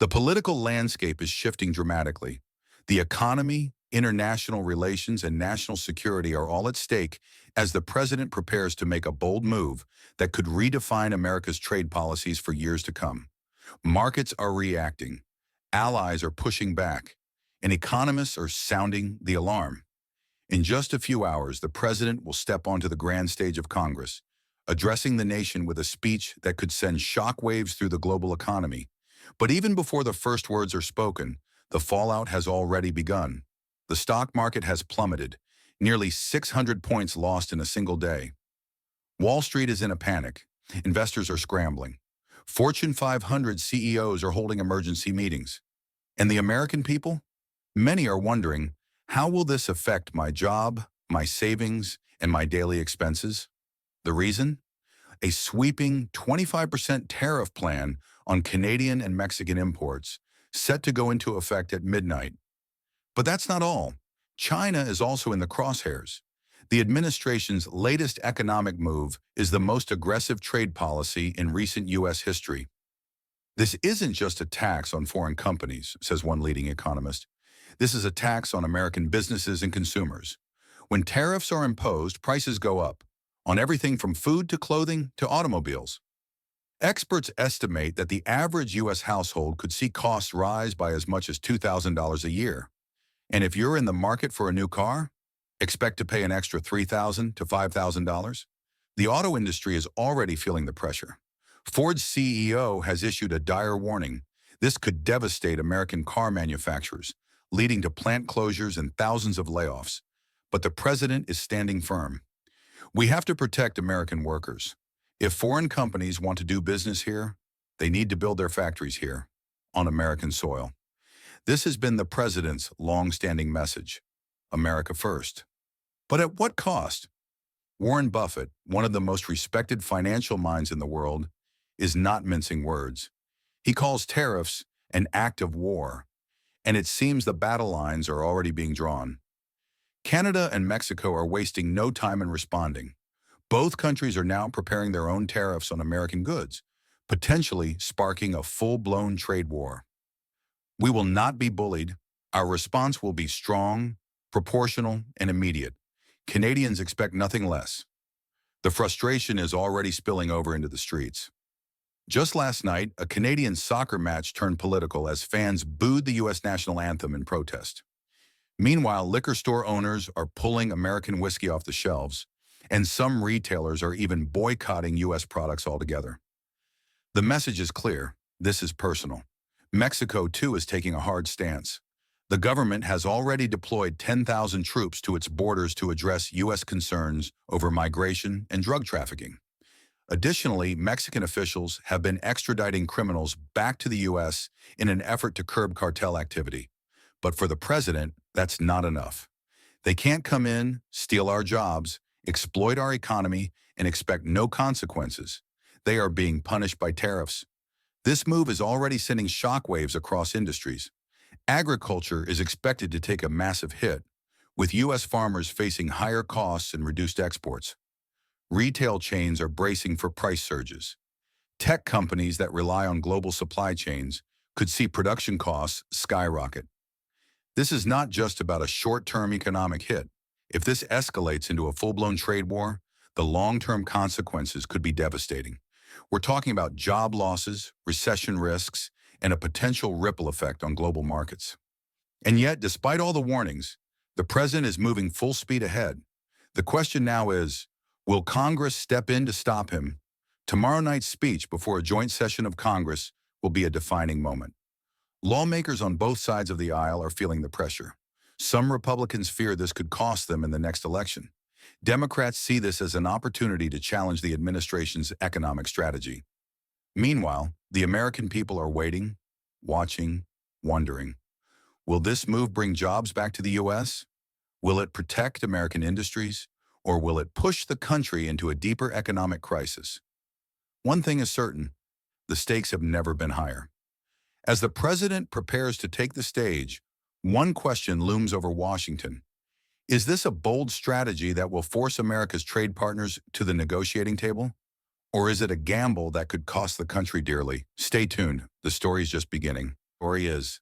The political landscape is shifting dramatically. The economy, international relations, and national security are all at stake as the president prepares to make a bold move that could redefine America's trade policies for years to come. Markets are reacting, allies are pushing back, and economists are sounding the alarm. In just a few hours, the president will step onto the grand stage of Congress, addressing the nation with a speech that could send shockwaves through the global economy. But even before the first words are spoken, the fallout has already begun. The stock market has plummeted, nearly 600 points lost in a single day. Wall Street is in a panic. Investors are scrambling. Fortune 500 CEOs are holding emergency meetings. And the American people? Many are wondering, how will this affect my job, my savings, and my daily expenses? The reason? A sweeping 25% tariff plan on Canadian and Mexican imports, set to go into effect at midnight. But that's not all. China is also in the crosshairs. The administration's latest economic move is the most aggressive trade policy in recent U.S. history. This isn't just a tax on foreign companies, says one leading economist. This is a tax on American businesses and consumers. When tariffs are imposed, prices go up, on everything from food to clothing to automobiles. Experts estimate that the average U.S. household could see costs rise by as much as $2,000 a year. And if you're in the market for a new car, expect to pay an extra $3,000 to $5,000. The auto industry is already feeling the pressure. Ford's CEO has issued a dire warning. This could devastate American car manufacturers, leading to plant closures and thousands of layoffs. But the president is standing firm. We have to protect American workers. If foreign companies want to do business here, they need to build their factories here, on American soil. This has been the president's long-standing message: America first. But at what cost? Warren Buffett, one of the most respected financial minds in the world, is not mincing words. He calls tariffs an act of war, and it seems the battle lines are already being drawn. Canada and Mexico are wasting no time in responding. Both countries are now preparing their own tariffs on American goods, potentially sparking a full-blown trade war. We will not be bullied. Our response will be strong, proportional, and immediate. Canadians expect nothing less. The frustration is already spilling over into the streets. Just last night, a Canadian soccer match turned political as fans booed the U.S. national anthem in protest. Meanwhile, liquor store owners are pulling American whiskey off the shelves, and some retailers are even boycotting U.S. products altogether. The message is clear. This is personal. Mexico, too, is taking a hard stance. The government has already deployed 10,000 troops to its borders to address U.S. concerns over migration and drug trafficking. Additionally, Mexican officials have been extraditing criminals back to the U.S. in an effort to curb cartel activity. But for the president, that's not enough. They can't come in, steal our jobs, exploit our economy, and expect no consequences. They are being punished by tariffs. This move is already sending shockwaves across industries. Agriculture is expected to take a massive hit, with U.S. farmers facing higher costs and reduced exports. Retail chains are bracing for price surges. Tech companies that rely on global supply chains could see production costs skyrocket. This is not just about a short-term economic hit. If this escalates into a full-blown trade war, the long-term consequences could be devastating. We're talking about job losses, recession risks, and a potential ripple effect on global markets. And yet, despite all the warnings, the president is moving full speed ahead. The question now is, will Congress step in to stop him? Tomorrow night's speech before a joint session of Congress will be a defining moment. Lawmakers on both sides of the aisle are feeling the pressure. Some Republicans fear this could cost them in the next election. Democrats see this as an opportunity to challenge the administration's economic strategy. Meanwhile, the American people are waiting, watching, wondering. Will this move bring jobs back to the U.S.? Will it protect American industries? Or will it push the country into a deeper economic crisis? One thing is certain: the stakes have never been higher. As the president prepares to take the stage, one question looms over Washington. Is this a bold strategy that will force America's trade partners to the negotiating table? Or is it a gamble that could cost the country dearly? Stay tuned. The story's just beginning. Or he is.